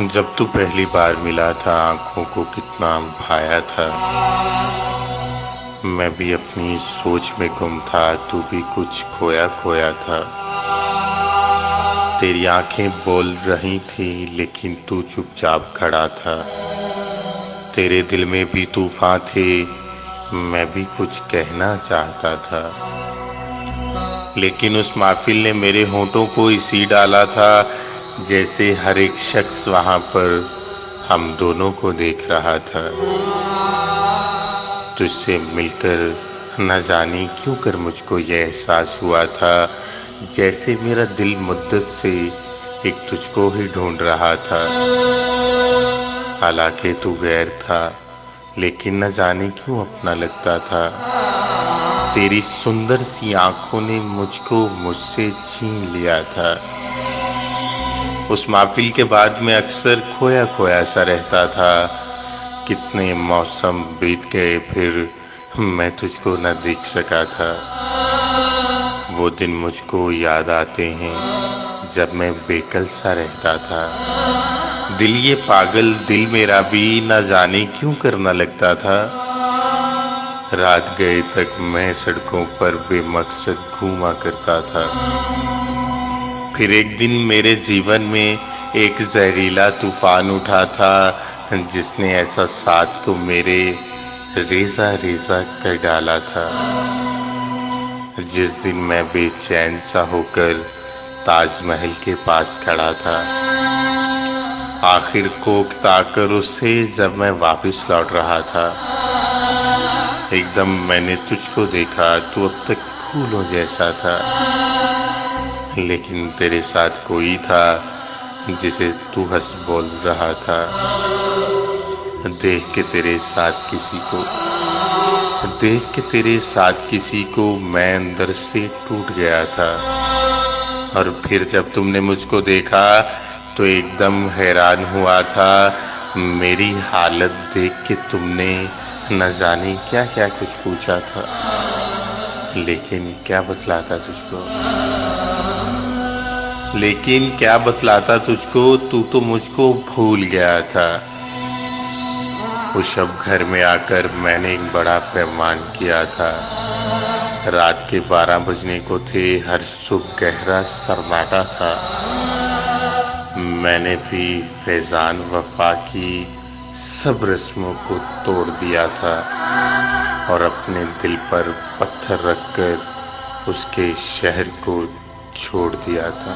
जब तू पहली बार मिला था आंखों को कितना भाया था। मैं भी अपनी सोच में गुम था, तू भी कुछ खोया खोया था। तेरी आंखें बोल रही थी लेकिन तू चुपचाप खड़ा था। तेरे दिल में भी तूफान थे, मैं भी कुछ कहना चाहता था। लेकिन उस महफिल ने मेरे होंठों को इसी डाला था जैसे हर एक शख्स वहां पर हम दोनों को देख रहा था। तुझसे मिलकर न जाने क्यों कर मुझको यह एहसास हुआ था जैसे मेरा दिल मुद्दत से एक तुझको ही ढूंढ रहा था। हालांकि तू गैर था लेकिन न जाने क्यों अपना लगता था। तेरी सुंदर सी आंखों ने मुझको मुझसे छीन लिया था। उस महफिल के बाद मैं अक्सर खोया खोया सा रहता था। कितने मौसम बीत गए फिर मैं तुझको न देख सका था। वो दिन मुझको याद आते हैं जब मैं बेकल सा रहता था। दिल ये पागल दिल मेरा भी न जाने क्यों करना लगता था। रात गए तक मैं सड़कों पर बेमकसद घूमा करता था। फिर एक दिन मेरे जीवन में एक जहरीला तूफान उठा था जिसने ऐसा साथ को मेरे रेजा रेजा कर डाला था। जिस दिन मैं बेचैन सा होकर ताजमहल के पास खड़ा था, आखिर कोक ताकर उससे जब मैं वापस लौट रहा था, एकदम मैंने तुझको देखा। तू अब तक फूलों जैसा था लेकिन तेरे साथ कोई था जिसे तू हंस बोल रहा था। देख के तेरे साथ किसी को मैं अंदर से टूट गया था। और फिर जब तुमने मुझको देखा तो एकदम हैरान हुआ था। मेरी हालत देख के तुमने न जाने क्या क्या कुछ पूछा था, लेकिन क्या बतलाता तुझको, तू तो मुझको भूल गया था। उस शब घर में आकर मैंने एक बड़ा पैमान किया था। रात के 12 बजने को थे, हर सुबह गहरा सन्नाटा था। मैंने भी फैजान वफा की सब रस्मों को तोड़ दिया था और अपने दिल पर पत्थर रखकर उसके शहर को छोड़ दिया था।